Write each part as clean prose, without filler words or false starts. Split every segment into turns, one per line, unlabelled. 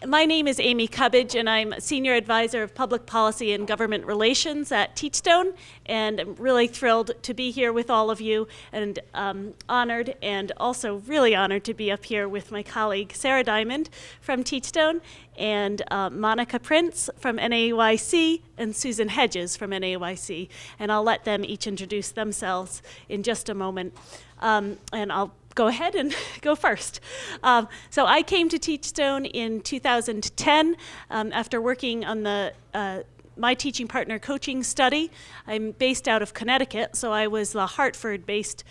My name is Amy Cubbage, and I'm Senior Advisor of Public Policy and Government Relations at Teachstone, and I'm really thrilled to be here with all of you, and honored, and also really honored to be up here with my colleague Sara Diamond from Teachstone, and Monica Prince from NAEYC, and Susan Hedges from NAEYC, and I'll let them each introduce themselves in just a moment, and I'll go ahead and go first. So I came to Teachstone in 2010 after working on the My Teaching Partner coaching study. I'm based out of Connecticut, so I was the Hartford-based,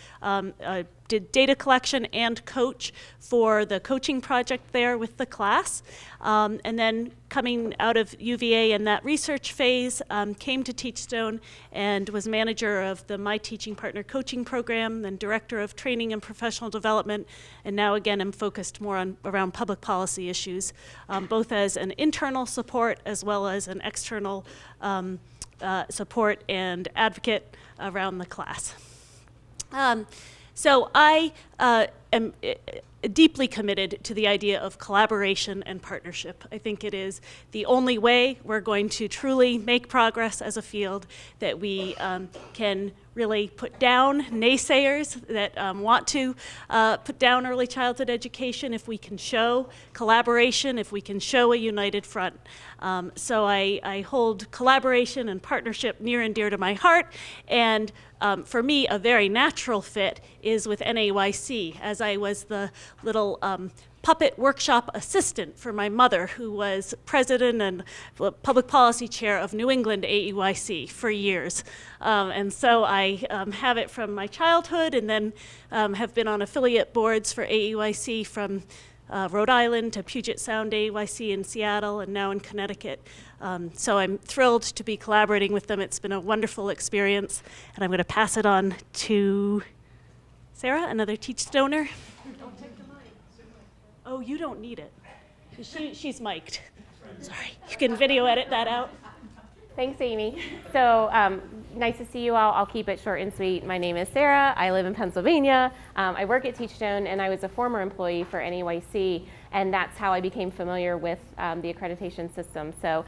did data collection and coach for the coaching project there with the class. And then coming out of UVA in that research phase, came to Teachstone and was manager of the My Teaching Partner coaching program, then director of training and professional development, and now again I'm focused more on around public policy issues, both as an internal support as well as an external support and advocate around the class. So I am deeply committed to the idea of collaboration and partnership. I think it is the only way we're going to truly make progress as a field, that we can really put down naysayers that want to put down early childhood education, if we can show collaboration, if we can show a united front. So I hold collaboration and partnership near and dear to my heart, and for me, a very natural fit is with NAEYC, as I was the little puppet workshop assistant for my mother, who was president and public policy chair of New England AEYC for years. And so I have it from my childhood, and then have been on affiliate boards for AEYC from Rhode Island to Puget Sound AEYC in Seattle, and now in Connecticut. So I'm thrilled to be collaborating with them. It's been a wonderful experience, and I'm going to pass it on to Sara, another Teachstoner. Don't take the mic. Oh, you don't need it. She's mic'd. Sorry, you can video edit that out.
Thanks, Amy. So nice to see you all. I'll keep it short and sweet. My name is Sara. I live in Pennsylvania. I work at Teachstone, and I was a former employee for NAEYC, and that's how I became familiar with the accreditation system. So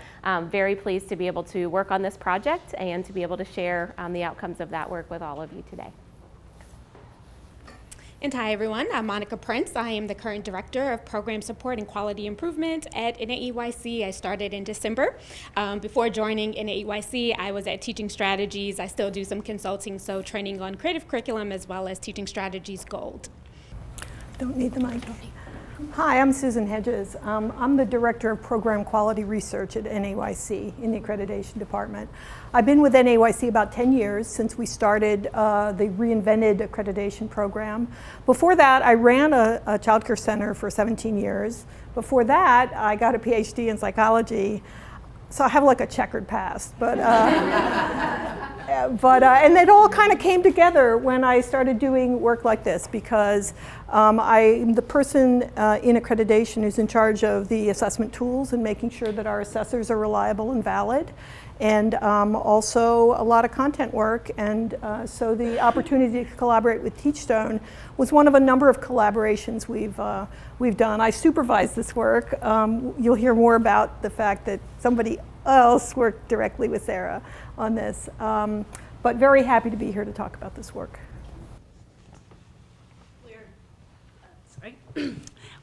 very pleased to be able to work on this project and to be able to share the outcomes of that work with all of you today.
And hi everyone, I'm Monica Prince. I am the current Director of Program Support and Quality Improvement at NAEYC. I started in December. Before joining NAEYC, I was at Teaching Strategies. I still do some consulting, so training on creative curriculum as well as Teaching Strategies Gold.
Don't need the mic. Hi, I'm Susan Hedges. I'm the Director of Program Quality Research at NAEYC in the Accreditation Department. I've been with NAEYC about 10 years since we started the reinvented accreditation program. Before that, I ran a child care center for 17 years. Before that, I got a PhD in psychology. So I have like a checkered past, but and it all kind of came together when I started doing work like this, because I'm the person in accreditation who's in charge of the assessment tools and making sure that our assessors are reliable and valid, and also a lot of content work. And so the opportunity to collaborate with Teachstone was one of a number of collaborations we've done. I supervise this work. You'll hear more about the fact that somebody else worked directly with Sara on this, but very happy to be here to talk about this work.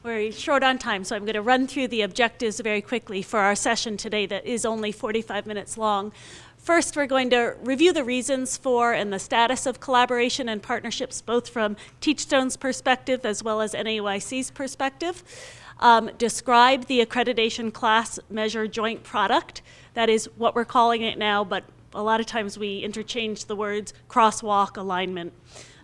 We're short on time, so I'm going to run through the objectives very quickly for our session today that is only 45 minutes long. First, we're going to review the reasons for and the status of collaboration and partnerships, both from Teachstone's perspective as well as NAEYC's perspective. Describe the accreditation class measure joint product. That is what we're calling it now, but a lot of times we interchange the words crosswalk, alignment,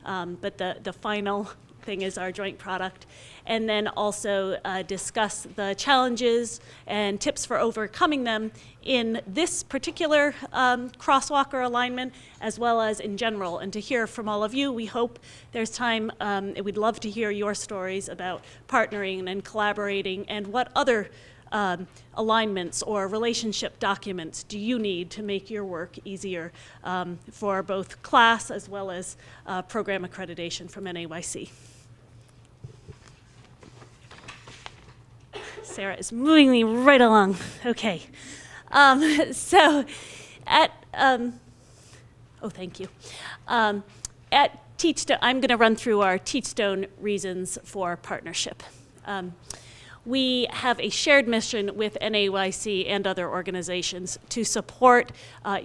but the final thing is our joint product. And then also discuss the challenges and tips for overcoming them in this particular crosswalk or alignment, as well as in general. And to hear from all of you, we hope there's time, we'd love to hear your stories about partnering and collaborating, and what other alignments or relationship documents do you need to make your work easier for both class as well as program accreditation from NAEYC. Sara is moving me right along. Okay. So at, thank you. At Teachstone, I'm going to run through our Teachstone reasons for partnership. We have a shared mission with NAEYC and other organizations to support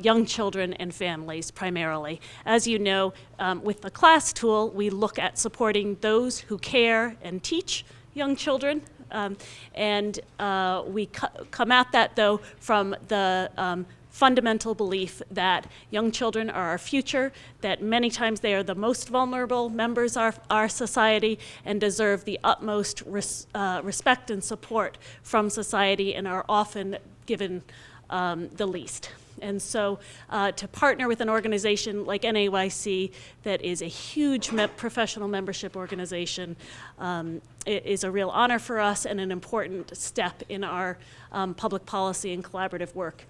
young children and families primarily. As you know, with the class tool, we look at supporting those who care and teach young children. And we come at that, though, from the fundamental belief that young children are our future, that many times they are the most vulnerable members of our society and deserve the utmost respect and support from society and are often given the least. And so to partner with an organization like NAEYC that is a huge professional membership organization is a real honor for us and an important step in our public policy and collaborative work.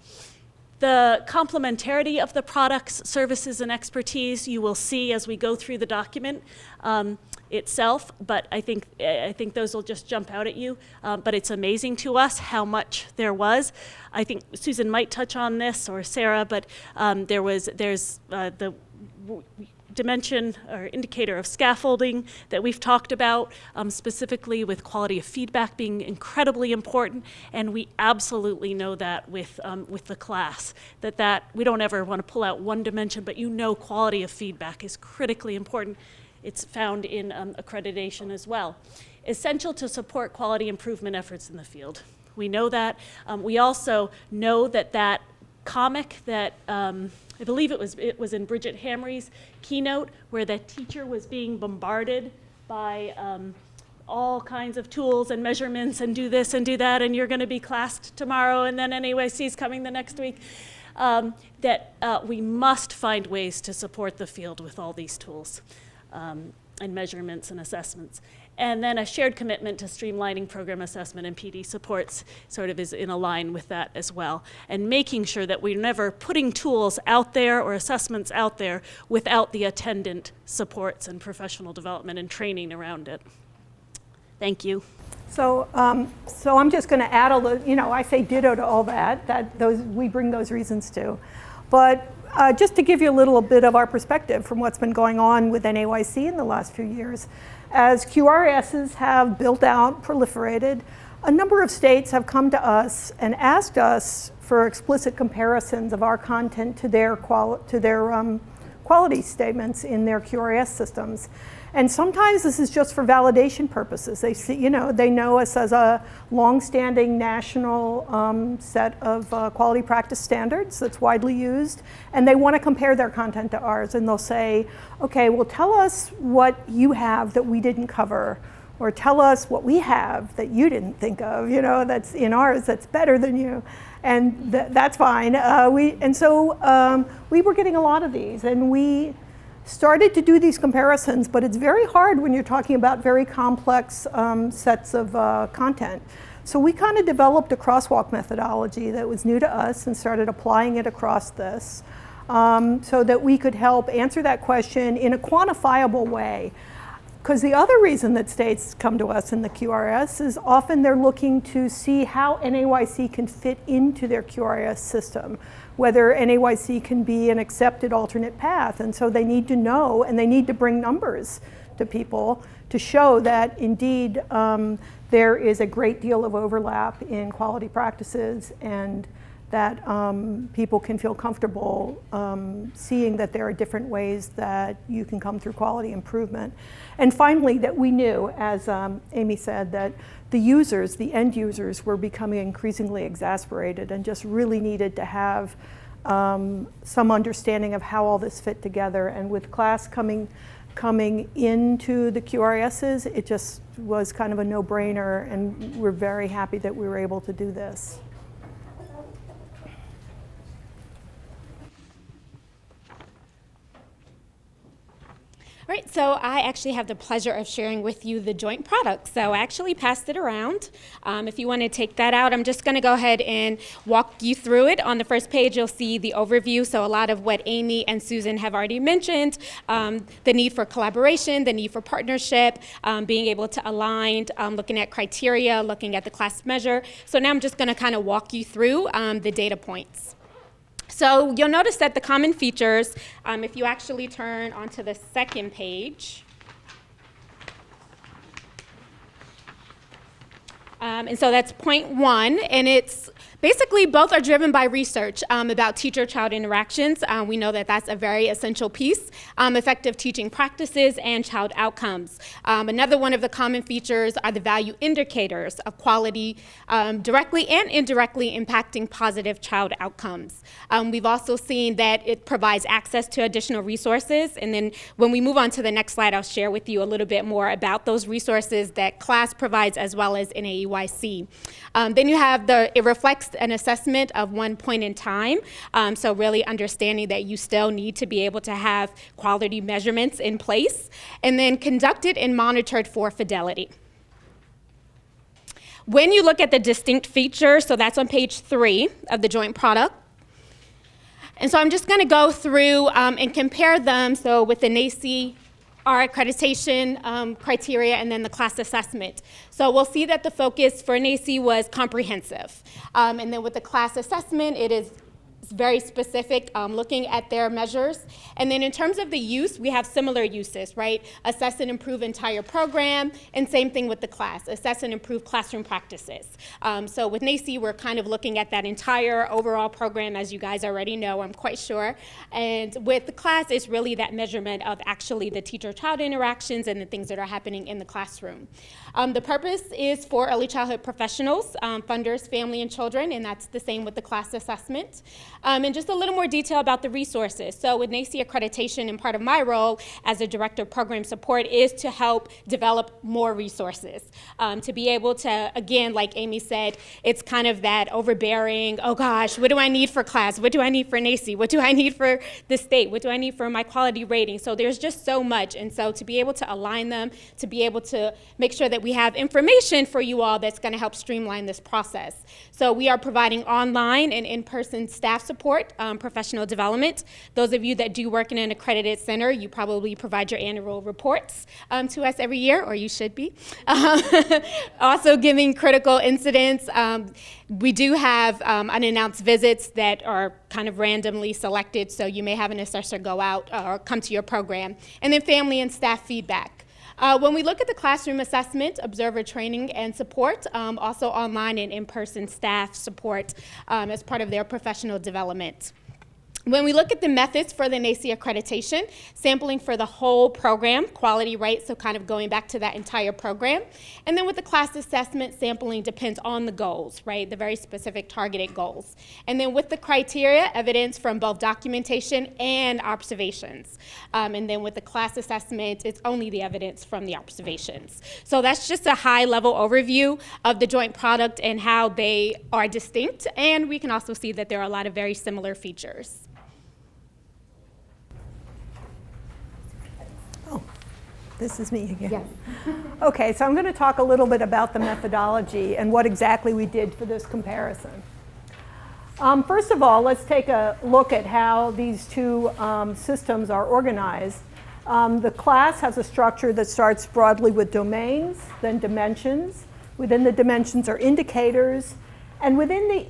The complementarity of the products, services, and expertise you will see as we go through the document itself, but I think those will just jump out at you. But it's amazing to us how much there was. I think Susan might touch on this, or Sara, but there's the dimension or indicator of scaffolding that we've talked about, specifically with quality of feedback being incredibly important, and we absolutely know that with the class, that we don't ever want to pull out one dimension, but quality of feedback is critically important. It's found in accreditation as well. Essential to support quality improvement efforts in the field. We know that. We also know that comic that I believe it was in Bridget Hamry's keynote, where the teacher was being bombarded by all kinds of tools and measurements and do this and do that, and you're going to be classed tomorrow, and then NAEYC is coming the next week. That we must find ways to support the field with all these tools and measurements and assessments. And then a shared commitment to streamlining program assessment and PD supports sort of is in a line with that as well. And making sure that we're never putting tools out there or assessments out there without the attendant supports and professional development and training around it. Thank you.
So I'm just going to add I say ditto to all that we bring those reasons to. But just to give you a little bit of our perspective from what's been going on with NAEYC in the last few years, as QRSs have built out, proliferated, a number of states have come to us and asked us for explicit comparisons of our content to their quality statements in their QRS systems. And sometimes this is just for validation purposes. They see, they know us as a long-standing national set of quality practice standards that's widely used, and they want to compare their content to ours. And they'll say, okay, well, tell us what you have that we didn't cover, or tell us what we have that you didn't think of, that's in ours that's better than you. And that's fine. We were getting a lot of these, and we started to do these comparisons, but it's very hard when you're talking about very complex sets of content. So we kind of developed a crosswalk methodology that was new to us and started applying it across this so that we could help answer that question in a quantifiable way. Because the other reason that states come to us in the QRS is often they're looking to see how NAEYC can fit into their QRS system, whether NAEYC can be an accepted alternate path. And so they need to know, and they need to bring numbers to people to show that indeed there is a great deal of overlap in quality practices, and that people can feel comfortable seeing that there are different ways that you can come through quality improvement. And finally, that we knew, as Amy said, that the users, the end users, were becoming increasingly exasperated and just really needed to have some understanding of how all this fit together. And with class coming into the QRSs, it just was kind of a no-brainer, and we're very happy that we were able to do this.
All Right, so I actually have the pleasure of sharing with you the joint product. So I actually passed it around. If you want to take that out, I'm just going to go ahead and walk you through it. On the first page, you'll see the overview. So a lot of what Amy and Susan have already mentioned, the need for collaboration, the need for partnership, being able to align, looking at criteria, looking at the class measure. So now I'm just going to kind of walk you through the data points. So you'll notice that the common features, if you actually turn onto the second page, and so that's point 1, and it's basically both are driven by research about teacher-child interactions. We know that that's a very essential piece, effective teaching practices and child outcomes. Another one of the common features are the value indicators of quality directly and indirectly impacting positive child outcomes. We've also seen that it provides access to additional resources, and then when we move on to the next slide, I'll share with you a little bit more about those resources that class provides as well as NAEYC. Then you have it reflects an assessment of one point in time, so really understanding that you still need to be able to have quality measurements in place, and then conducted and monitored for fidelity. When you look at the distinct features, so that's on page 3 of the joint product, and so I'm just going to go through and compare them, so with the NAEYC, our accreditation criteria, and then the class assessment. So we'll see that the focus for NAEYC was comprehensive. And then with the class assessment, it is very specific, looking at their measures. And then in terms of the use, we have similar uses, right? Assess and improve entire program, and same thing with the class, assess and improve classroom practices. So with NAEYC, we're kind of looking at that entire overall program, as you guys already know, I'm quite sure. And with the class, it's really that measurement of actually the teacher-child interactions and the things that are happening in the classroom. The purpose is for early childhood professionals, funders, family, and children, and that's the same with the class assessment. And just a little more detail about the resources. So with NAEYC accreditation, and part of my role as a director of program support is to help develop more resources. To be able to, again, like Amy said, it's kind of that overbearing, oh gosh, what do I need for class? What do I need for NAEYC? What do I need for the state? What do I need for my quality rating? So there's just so much. And so to be able to align them, to be able to make sure that we have information for you all that's going to help streamline this process. So we are providing online and in-person staff support, professional development. Those of you that do work in an accredited center, you probably provide your annual reports to us every year, or you should be. Also giving critical incidents. We do have unannounced visits that are kind of randomly selected, so you may have an assessor go out or come to your program. And then family and staff feedback. When we look at the classroom assessment, observer training and support, also online and in-person staff support as part of their professional development. When we look at the methods for the NAEYC accreditation, sampling for the whole program, quality, right, so kind of going back to that entire program. And then with the class assessment, sampling depends on the goals, right, the very specific targeted goals. And then with the criteria, evidence from both documentation and observations. And then with the class assessment, it's only the evidence from the observations. So that's just a high-level overview of the joint product and how they are distinct. And we can also see that there are a lot of very similar features.
This is me again.
Yes.
Okay, so I'm going to talk a little bit about the methodology and what exactly we did for this comparison. First of all, let's take a look at how these two systems are organized. The class has a structure that starts broadly with domains, then dimensions. Within the dimensions are indicators, and within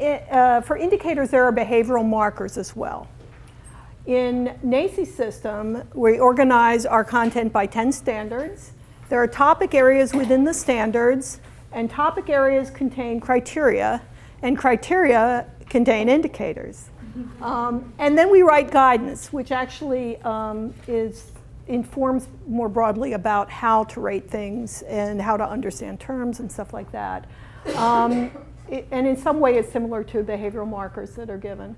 for indicators there are behavioral markers as well. In NAEYC system, we organize our content by 10 standards. There are topic areas within the standards, and topic areas contain criteria, and criteria contain indicators. And then we write guidance, which actually informs more broadly about how to rate things and how to understand terms and stuff like that. And in some way it's similar to behavioral markers that are given.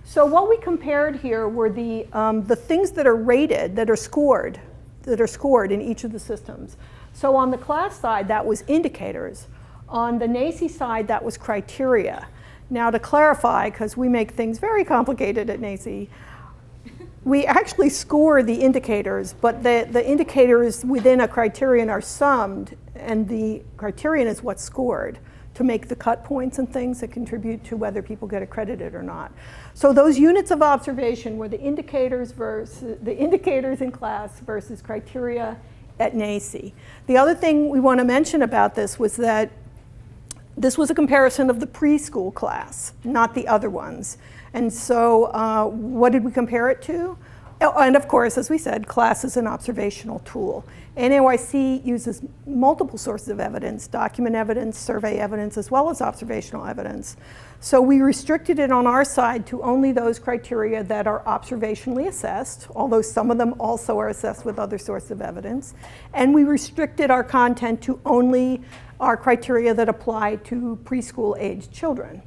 So what we compared here were the things that are rated, that are scored in each of the systems. So on the class side, that was indicators. On the NAEYC side, that was criteria. Now to clarify, because we make things very complicated at NAEYC, we actually score the indicators, but the indicators within a criterion are summed, and the criterion is what's scored to make the cut points and things that contribute to whether people get accredited or not. So those units of observation were the indicators in class versus criteria at NAEYC. The other thing we want to mention about this was that this was a comparison of the preschool class, not the other ones. And so what did we compare it to? Oh, and of course, as we said, class is an observational tool. NAEYC uses multiple sources of evidence, document evidence, survey evidence, as well as observational evidence. So we restricted it on our side to only those criteria that are observationally assessed, although some of them also are assessed with other sources of evidence. And we restricted our content to only our criteria that apply to preschool-aged children,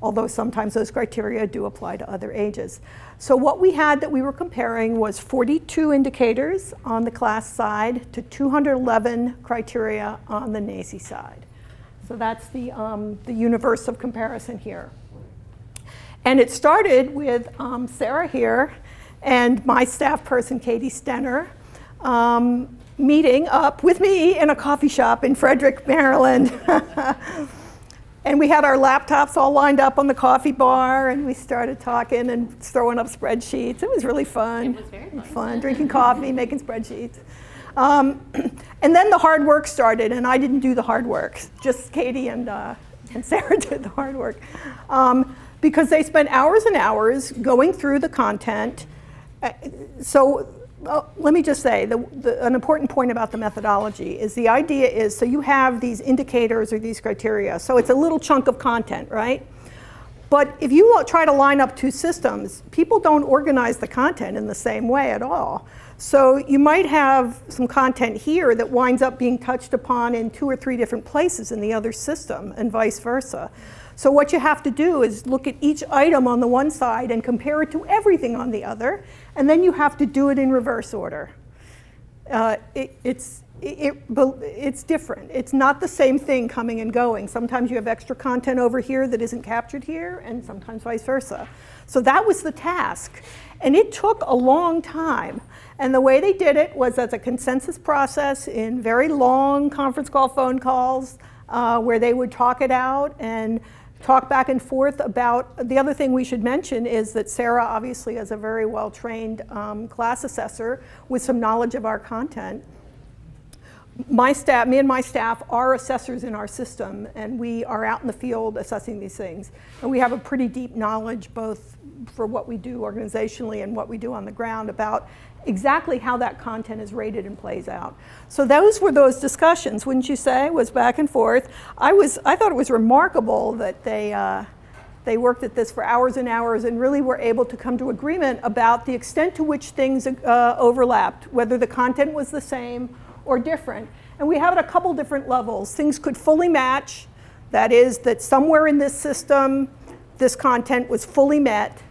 although sometimes those criteria do apply to other ages. So what we had that we were comparing was 42 indicators on the class side to 211 criteria on the NAEYC side. So that's the universe of comparison here. And it started with Sara here and my staff person, Katie Stenner, meeting up with me in a coffee shop in Frederick, Maryland. And we had our laptops all lined up on the coffee bar, and we started talking and throwing up spreadsheets. It was really fun.
It was very fun.
Drinking coffee, making spreadsheets. And then the hard work started, and I didn't do the hard work. Just Katie and Sara did the hard work. Because they spent hours and hours going through the content. Let me just say, an important point about the methodology is the idea is, so you have these indicators or these criteria, so it's a little chunk of content, right? But if you try to line up two systems, people don't organize the content in the same way at all. So you might have some content here that winds up being touched upon in 2 or 3 different places in the other system, and vice versa. So what you have to do is look at each item on the one side and compare it to everything on the other, and then you have to do it in reverse order. It's different. It's not the same thing coming and going. Sometimes you have extra content over here that isn't captured here, and sometimes vice versa. So that was the task, and it took a long time. And the way they did it was as a consensus process in very long conference call phone calls where they would talk it out and talk back and forth about. The other thing we should mention is that Sara obviously is a very well-trained class assessor with some knowledge of our content. Me and my staff are assessors in our system, and we are out in the field assessing these things. And we have a pretty deep knowledge both for what we do organizationally and what we do on the ground about exactly how that content is rated and plays out. So those were those discussions, wouldn't you say, was back and forth. I thought it was remarkable that they worked at this for hours and hours and really were able to come to agreement about the extent to which things overlapped, whether the content was the same or different. And we have it at a couple different levels. Things could fully match, that is, that somewhere in this system, this content was fully met.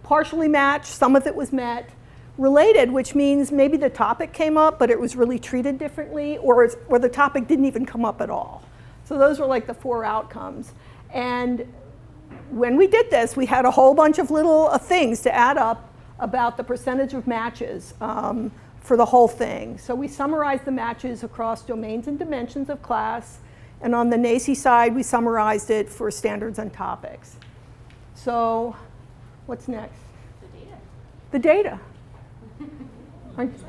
Partially matched, some of it was met. Related, which means maybe the topic came up, but it was really treated differently, or the topic didn't even come up at all. So those were like the 4 outcomes. And when we did this, we had a whole bunch of little things to add up about the percentage of matches for the whole thing. So we summarized the matches across domains and dimensions of class, and on the NAEYC side, we summarized it for standards and topics. So what's next? The data.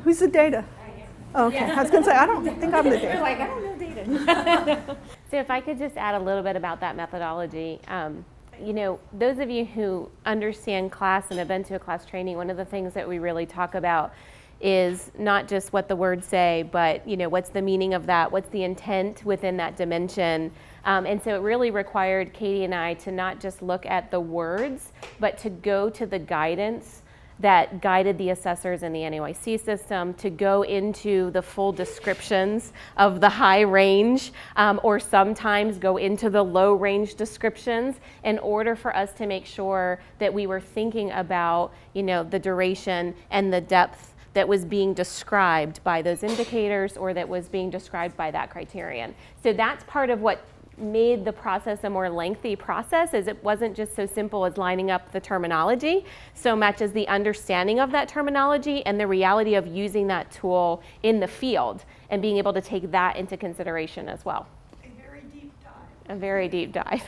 Who's the data? Oh, okay, I was going to say, I don't think I'm the data.
You're like, I don't know data. So if I could just add a little bit about that methodology. Those of you who understand class and have been to a class training, one of the things that we really talk about is not just what the words say, but what's the meaning of that, what's the intent within that dimension. And so it really required Katie and I to not just look at the words, but to go to the guidance that guided the assessors in the NAEYC system, to go into the full descriptions of the high range, or sometimes go into the low range descriptions in order for us to make sure that we were thinking about the duration and the depth that was being described by those indicators or that was being described by that criterion. So that's part of what made the process a more lengthy process, as it wasn't just so simple as lining up the terminology, so much as the understanding of that terminology and the reality of using that tool in the field and being able to take that into consideration as well.
A very deep dive.
A very deep dive.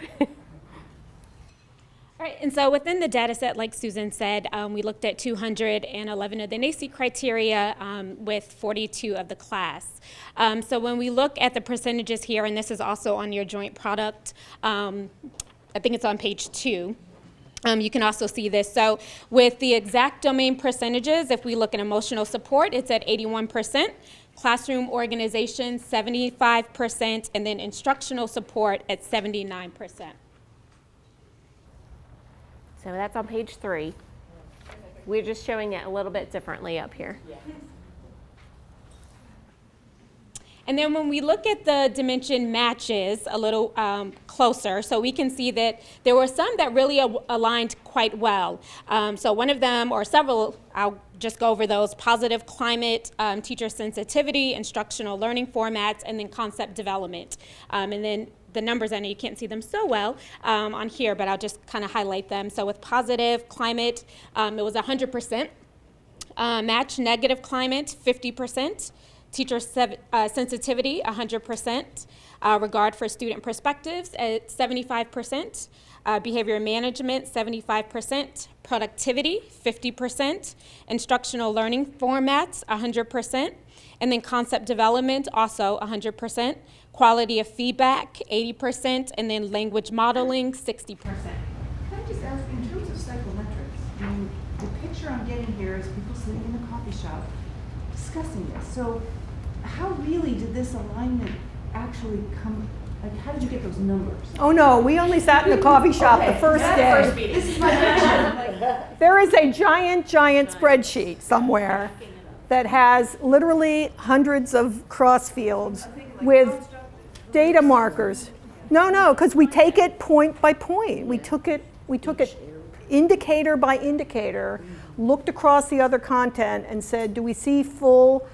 All right, and so within the data set, like Susan said, we looked at 211 of the NAEYC criteria with 42 of the class. So when we look at the percentages here, and this is also on your joint product, I think it's on page 2. You can also see this. So with the exact domain percentages, if we look at emotional support, it's at 81%, classroom organization 75%, and then instructional support at 79%.
So that's on page 3. We're just showing it a little bit differently up here.
And then when we look at the dimension matches a little closer, so we can see that there were some that really aligned quite well. So one of them, or several, I'll just go over those: positive climate, teacher sensitivity, instructional learning formats, and then concept development. And then the numbers, I know you can't see them so well on here, but I'll just kind of highlight them. So with positive climate, it was 100%. Match negative climate, 50%. Teacher sensitivity, 100%. Regard for student perspectives at 75%. Behavior management, 75%. Productivity, 50%. Instructional learning formats, 100%. And then concept development, also 100%. Quality of feedback, 80%. And then language modeling, 60%.
Can I just ask, in terms of psychometrics, I mean, the picture I'm getting here is people sitting in the coffee shop discussing this. So how really did this alignment actually come, like how did you get those numbers?
Oh no, we only sat in the coffee shop the first day.
This is my question. Like,
There is a giant spreadsheet somewhere that has literally hundreds of cross fields with data markers. No, because we take it point by point. We took it indicator by indicator, looked across the other content and said, do we see full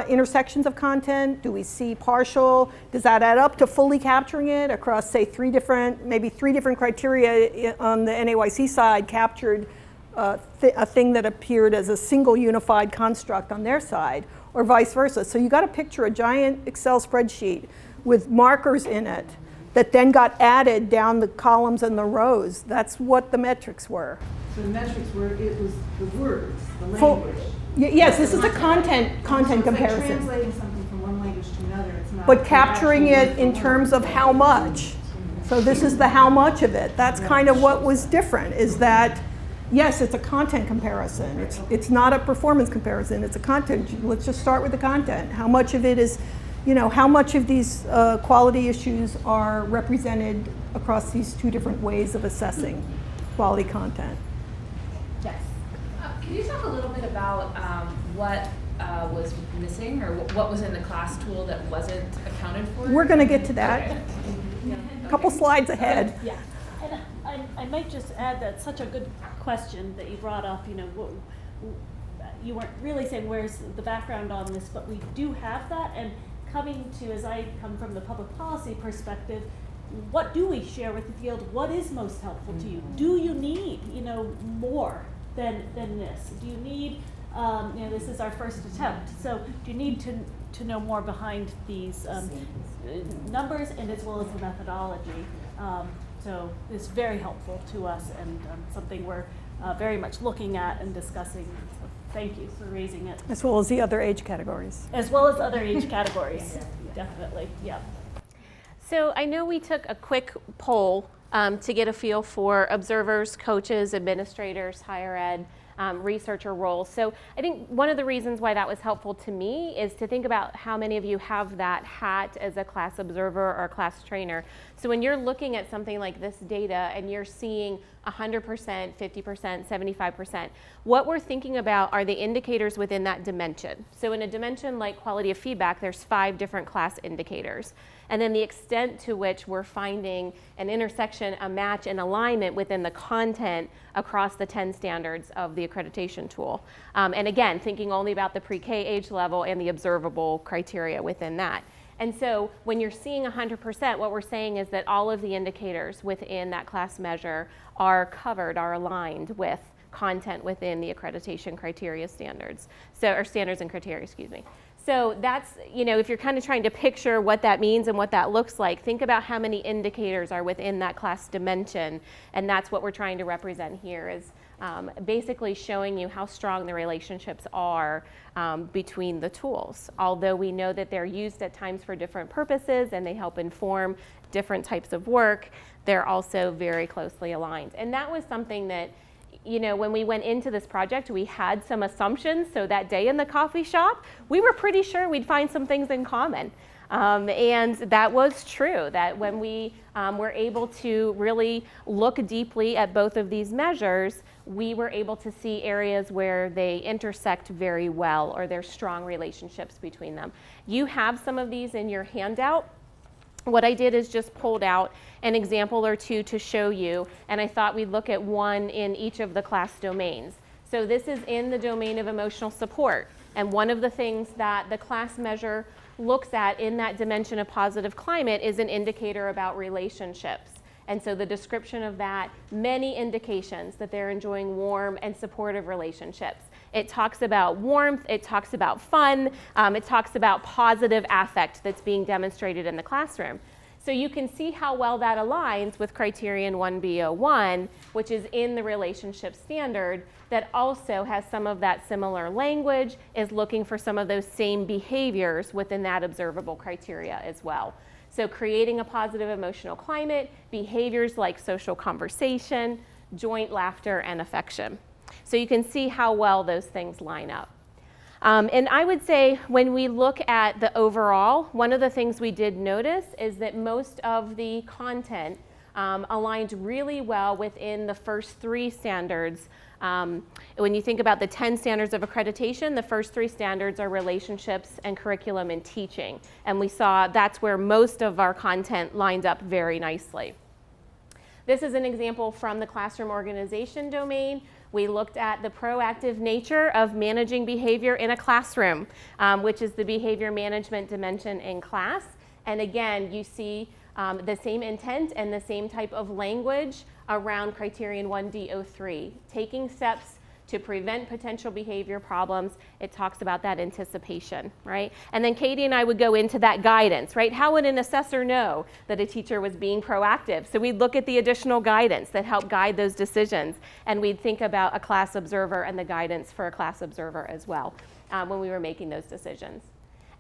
intersections of content? Do we see partial? Does that add up to fully capturing it across, say, maybe three different criteria on the NAEYC side captured a thing that appeared as a single unified construct on their side, or vice versa. So you got to picture a giant Excel spreadsheet with markers in it that then got added down the columns and the rows. That's what the metrics were.
so the metrics were, it was the words, the language.
Yes, this is a content
So it's like
comparison.
translating something from one language to another. It's not.
But capturing
actually
it in terms of how much. So this is the how much of it. That's kind of what was different, is that, yes, it's a content comparison. It's not a performance comparison, it's a content. Let's just start with the content. How much of it is, how much of these quality issues are represented across these two different ways of assessing quality content?
Yes.
Can you talk a little bit about what was missing, or what was in the class tool that wasn't accounted for?
We're going to get to that.
Okay.
A couple slides ahead.
Yeah, and I might just add that such a good question that you brought up. You weren't really saying where's the background on this, but we do have that. And coming to, as I come from the public policy perspective, what do we share with the field? What is most helpful to you? Do you need, more than this? Do you need, this is our first attempt. So do you need to know more behind these numbers, and as well as the methodology? So it's very helpful to us, and something we're very much looking at and discussing. So thank you for raising it.
As well as the other age categories.
As well as other age categories, definitely, yeah.
So I know we took a quick poll to get a feel for observers, coaches, administrators, higher ed, researcher roles. So I think one of the reasons why that was helpful to me is to think about how many of you have that hat as a class observer or class trainer. So when you're looking at something like this data and you're seeing 100%, 50%, 75%, what we're thinking about are the indicators within that dimension. So in a dimension like quality of feedback, there's 5 different class indicators. And then the extent to which we're finding an intersection, a match, and alignment within the content across the 10 standards of the accreditation tool. And again, thinking only about the pre-K age level and the observable criteria within that. And so when you're seeing 100%, what we're saying is that all of the indicators within that class measure are covered, are aligned with content within the accreditation criteria standards. So, or standards and criteria, excuse me. So that's, you know, if you're kind of trying to picture what that means and what that looks like, think about how many indicators are within that class dimension. And that's what we're trying to represent here, is basically showing you how strong the relationships are between the tools. Although we know that they're used at times for different purposes and they help inform different types of work, they're also very closely aligned. And that was something that, you know, when we went into this project, we had some assumptions. So that day in the coffee shop, we were pretty sure we'd find some things in common. And that was true, that when we were able to really look deeply at both of these measures, we were able to see areas where they intersect very well, or there's strong relationships between them. You have some of these in your handout. What I did is just pulled out an example or two to show you, and I thought we'd look at one in each of the class domains. So this is in the domain of emotional support, and one of the things that the class measure looks at in that dimension of positive climate is an indicator about relationships. And so the description of that, many indications that they're enjoying warm and supportive relationships. It talks about warmth, it talks about fun, it talks about positive affect that's being demonstrated in the classroom. So you can see how well that aligns with criterion 1B01, which is in the relationship standard, that also has some of that similar language, is looking for some of those same behaviors within that observable criteria as well. So creating a positive emotional climate, behaviors like social conversation, joint laughter, and affection. So you can see how well those things line up. And I would say when we look at the overall, one of the things we did notice is that most of the content aligned really well within the first 3 standards. When you think about the 10 standards of accreditation, the first 3 standards are relationships and curriculum and teaching. And we saw that's where most of our content lined up very nicely. This is an example from the classroom organization domain. We looked at the proactive nature of managing behavior in a classroom, which is the behavior management dimension in class. And again, you see the same intent and the same type of language around criterion 1D03, taking steps to prevent potential behavior problems. It talks about that anticipation, right? And then Katie and I would go into that guidance, right? How would an assessor know that a teacher was being proactive? So we'd look at the additional guidance that helped guide those decisions, and we'd think about a class observer and the guidance for a class observer as well when we were making those decisions.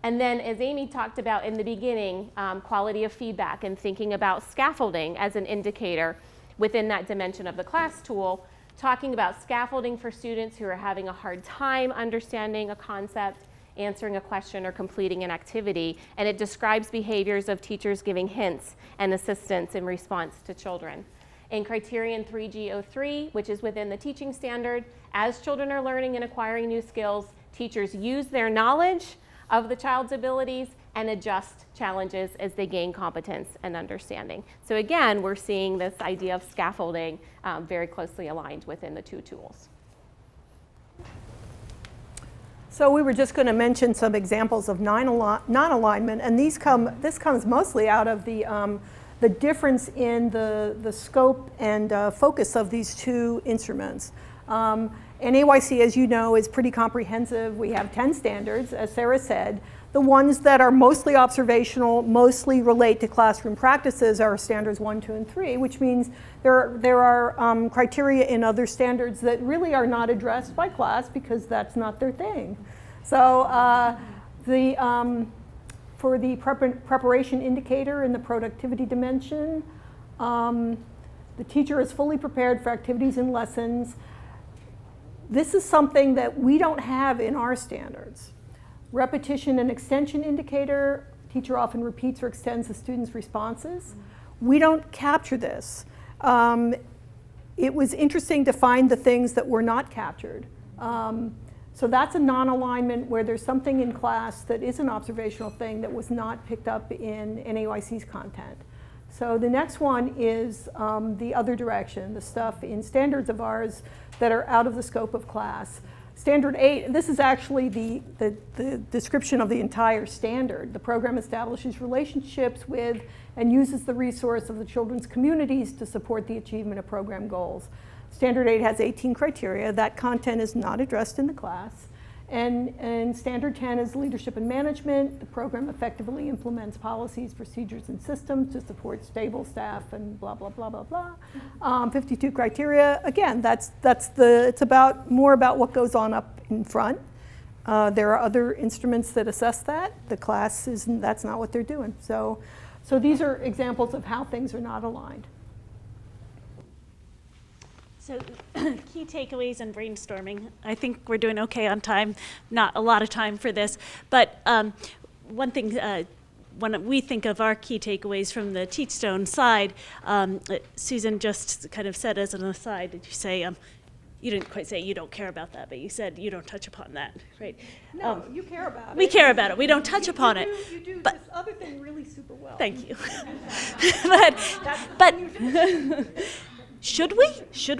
And then, as Amy talked about in the beginning, quality of feedback and thinking about scaffolding as an indicator within that dimension of the class tool, talking about scaffolding for students who are having a hard time understanding a concept, answering a question, or completing an activity. And it describes behaviors of teachers giving hints and assistance in response to children. In criterion 3G03, which is within the teaching standard, as children are learning and acquiring new skills, teachers use their knowledge of the child's abilities and adjust challenges as they gain competence and understanding. So again, we're seeing this idea of scaffolding very closely aligned within the 2 tools.
So we were just going to mention some examples of non-alignment, and this comes mostly out of the difference in the scope and focus of these 2 instruments. NAEYC, as you know, is pretty comprehensive. We have 10 standards, as Sara said. The ones that are mostly observational, mostly relate to classroom practices, are standards 1, 2, and 3, which means there are criteria in other standards that really are not addressed by class because that's not their thing. So for the preparation indicator in the productivity dimension, the teacher is fully prepared for activities and lessons. This is something that we don't have in our standards. Repetition and extension indicator, teacher often repeats or extends the student's responses. We don't capture this. It was interesting to find the things that were not captured. So that's a non-alignment where there's something in class that is an observational thing that was not picked up in NAEYC's content. So the next one is the other direction, the stuff in standards of ours that are out of the scope of class. Standard 8, this is actually the description of the entire standard. The program establishes relationships with and uses the resource of the children's communities to support the achievement of program goals. Standard 8 has 18 criteria. That content is not addressed in the class. And Standard 10 is leadership and management. The program effectively implements policies, procedures, and systems to support stable staff and blah, blah, blah, blah, blah. 52 criteria, again, it's more about what goes on up in front. There are other instruments that assess that. The class that's not what they're doing. So these are examples of how things are not aligned.
So key takeaways and brainstorming. I think we're doing okay on time. Not a lot of time for this, but one thing, when we think of our key takeaways from the Teachstone side, Susan just kind of said as an aside, did you say, you didn't quite say you don't care about that, but you said you don't touch upon that, right?
No, you care about it.
We care about it. We don't touch upon it.
You do
but,
this other thing really super well.
Thank you. but should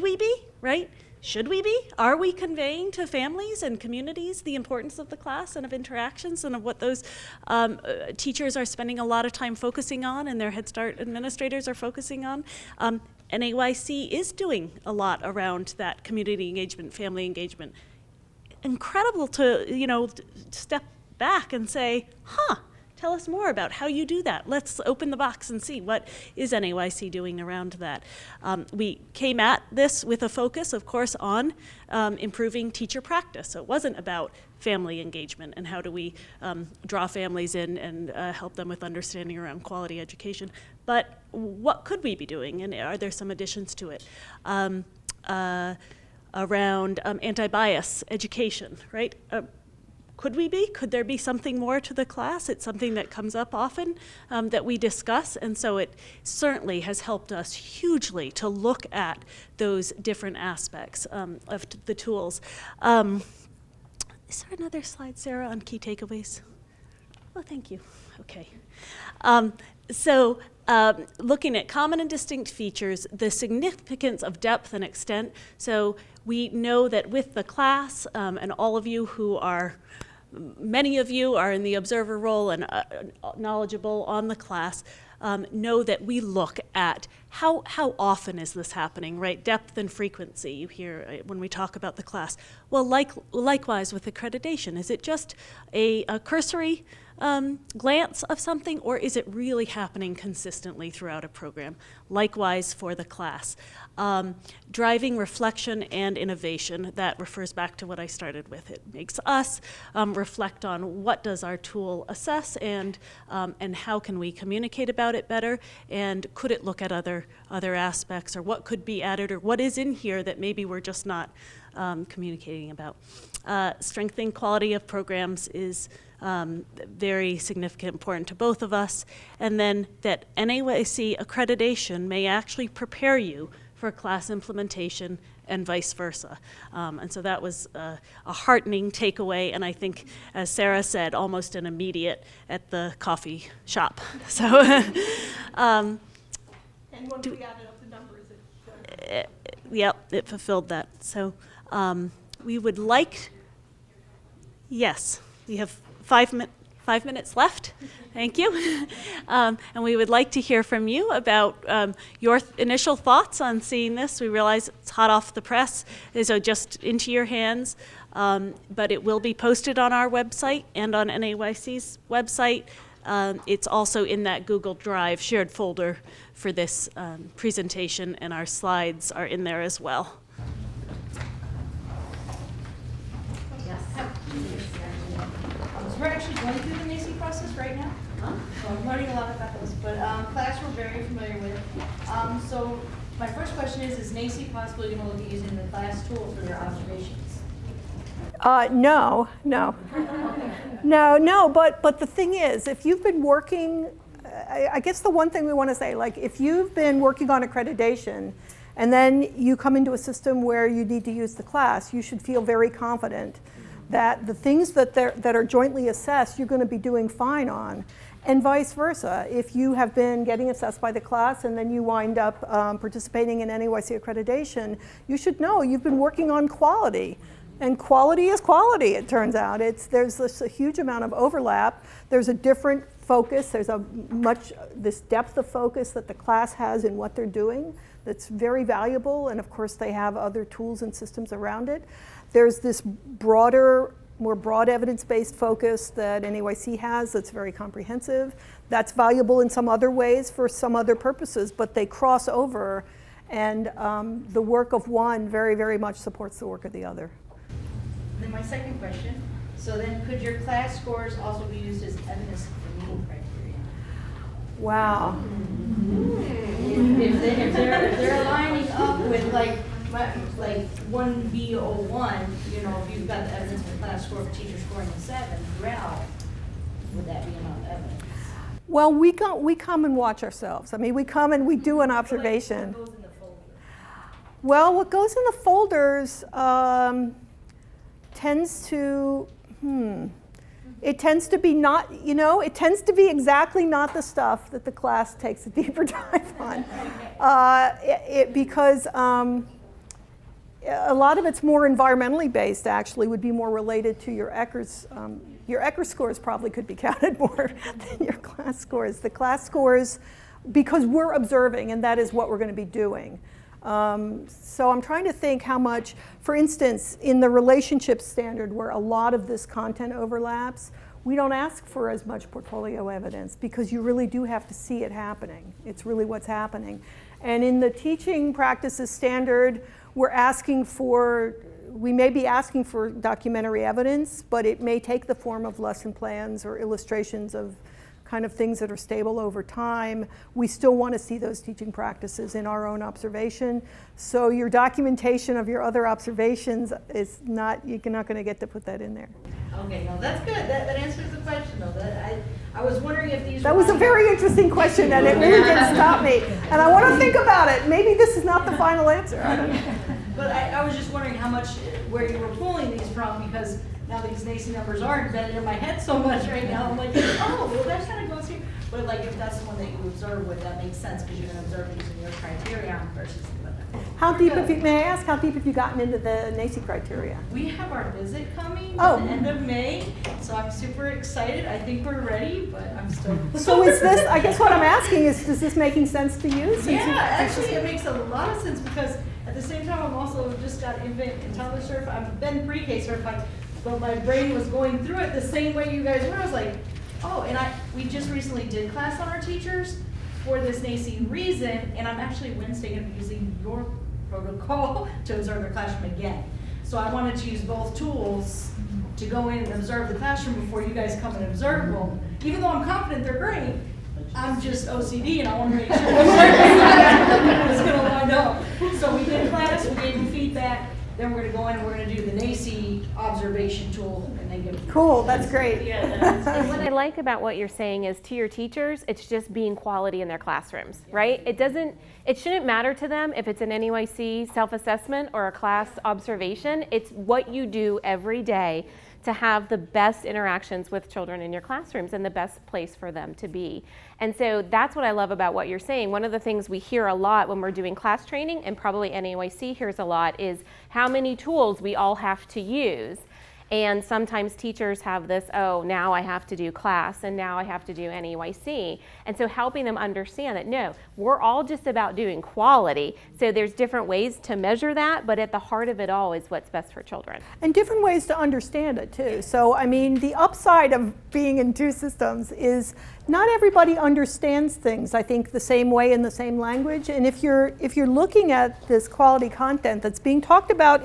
we be, right? Should we be? Are we conveying to families and communities the importance of the class and of interactions and of what those teachers are spending a lot of time focusing on and their Head Start administrators are focusing on? NAEYC is doing a lot around that community engagement, family engagement. Incredible to, step back and say, tell us more about how you do that. Let's open the box and see what is NAEYC doing around that. We came at this with a focus, of course, on improving teacher practice. So it wasn't about family engagement and how do we draw families in and help them with understanding around quality education. But what could we be doing, and are there some additions to it? Around anti-bias education, right? Could there be something more to the class? It's something that comes up often that we discuss, and so it certainly has helped us hugely to look at those different aspects of the tools. Is there another slide, Sara, on key takeaways? Oh, thank you. Okay. Looking at common and distinct features, the significance of depth and extent. So we know that with the class, and all of you who are, many of you are in the observer role and knowledgeable on the class, know that we look at how often is this happening, right? Depth and frequency, you hear when we talk about the class. Well, likewise with accreditation, is it just a cursory glance of something, or is it really happening consistently throughout a program? Likewise for the class. Driving reflection and innovation, that refers back to what I started with. It makes us reflect on what does our tool assess and how can we communicate about it better, and could it look at other aspects, or what could be added, or what is in here that maybe we're just not communicating about. Strengthening quality of programs is very significant, important to both of us, and then that NAEYC accreditation may actually prepare you for class implementation and vice versa. And so that was a heartening takeaway, and I think, as Sara said, almost an immediate at the coffee shop. So,
and once we added up the numbers,
yep, it fulfilled that. So we would like, yes, we have 5 minutes left. Thank you. And we would like to hear from you about your initial thoughts on seeing this. We realize it's hot off the press, so just into your hands. But it will be posted on our website and on NAEYC's website. It's also in that Google Drive shared folder for this presentation, and our slides are in there as well.
We're actually going through the NAEYC process right now. So I'm learning a lot about this, but class we're very familiar with. So my first question is NAEYC possibly going to look at using the class tool for their observations?
No, but the thing is, if you've been working, I guess the one thing we want to say, like if you've been working on accreditation and then you come into a system where you need to use the class, you should feel very confident that the things that are jointly assessed, you're going to be doing fine on, and vice versa. If you have been getting assessed by the class and then you wind up participating in NAEYC accreditation, you should know you've been working on quality. And quality is quality, it turns out. There's a huge amount of overlap. There's a different focus. There's this depth of focus that the class has in what they're doing that's very valuable. And of course, they have other tools and systems around it. There's this more broad evidence-based focus that NAEYC has that's very comprehensive. That's valuable in some other ways for some other purposes, but they cross over, and the work of one very, very much supports the work of the other.
Then my second question, so then could your class scores also be used as evidence for meeting criteria?
Wow.
If they're lining up with like 1B01, you know, if you've got the evidence for class score for teacher scoring a 7 throughout, would that be enough evidence?
Well, we come and watch ourselves. I mean, we come and we do an observation.
What goes in the folder?
Well, what goes in the folders tends to, it tends to be not, it tends to be exactly not the stuff that the class takes a deeper dive on. Because a lot of it's more environmentally based, actually, would be more related to your ECHRS. Your ECHRS scores probably could be counted more than your class scores. The class scores, because we're observing, and that is what we're going to be doing. So I'm trying to think how much, for instance, in the relationship standard where a lot of this content overlaps, we don't ask for as much portfolio evidence because you really do have to see it happening. It's really what's happening. And in the teaching practices standard, we may be asking for documentary evidence, but it may take the form of lesson plans or illustrations of kind of things that are stable over time. We still want to see those teaching practices in our own observation. So your documentation of your other observations is not, you're not going to get to put that in there.
Okay, no, that's good. That answers the question, though. I was wondering if these
That was a very interesting question, and it really didn't stop me. And I want to think about it. Maybe this is not the final answer. I don't know.
But I was just wondering how much, where you were pulling these from, because now these NAEYC numbers are embedded in my head so much right now. I'm like, oh, well, that kind of goes here. But like, if that's the one that you observe with, that makes sense because you're going to observe using your criterion versus the other.
How deep may I ask, how deep have you gotten into the NAEYC criteria?
We have our visit coming
Oh.
at the end of May, so I'm super excited. I think we're ready, but I'm still.
So is this, I guess what I'm asking is this making sense to you?
Yeah, actually it makes a lot of sense because at the same time I'm also just got infant and toddler certified. I've been pre-K certified, but my brain was going through it the same way you guys were. I was like, oh, and we just recently did class on our teachers for this NAEYC reason, and I'm actually Wednesday going to be using your protocol to observe the classroom again. So I wanted to use both tools to go in and observe the classroom before you guys come and observe them. Even though I'm confident they're great, I'm just OCD and I want to make sure it's going to line up. So we did class, we gave them feedback, then we're going to go in and we're going to do the NAEYC observation tool and then give them.
Cool, that's great.
And what I like about what you're saying is to your teachers, it's just being quality in their classrooms, right? It shouldn't matter to them if it's an NAEYC self-assessment or a class observation. It's what you do every day to have the best interactions with children in your classrooms and the best place for them to be. And so that's what I love about what you're saying. One of the things we hear a lot when we're doing class training, and probably NAEYC hears a lot, is how many tools we all have to use. And sometimes teachers have this, oh, now I have to do class and now I have to do NAEYC. And so helping them understand that, no, we're all just about doing quality. So there's different ways to measure that, but at the heart of it all is what's best for children.
And different ways to understand it too. So I mean, the upside of being in two systems is not everybody understands things, I think, the same way in the same language. And if you're looking at this quality content that's being talked about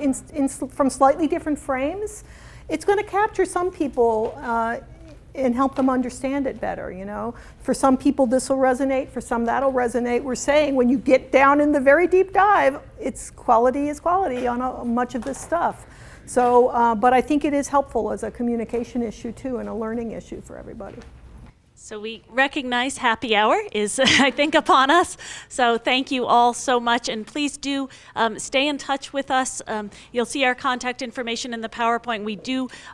from slightly different frames, it's going to capture some people and help them understand it better, you know. For some people this will resonate, for some that'll resonate. We're saying when you get down in the very deep dive, quality is quality on much of this stuff. So, but I think it is helpful as a communication issue too and a learning issue for everybody.
So we recognize happy hour is, I think, upon us. So thank you all so much, and please do stay in touch with us. You'll see our contact information in the PowerPoint. We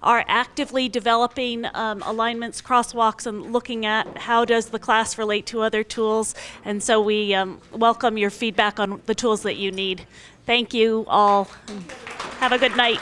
are actively developing alignments, crosswalks, and looking at how does the class relate to other tools. And so we welcome your feedback on the tools that you need. Thank you all. Have a good night.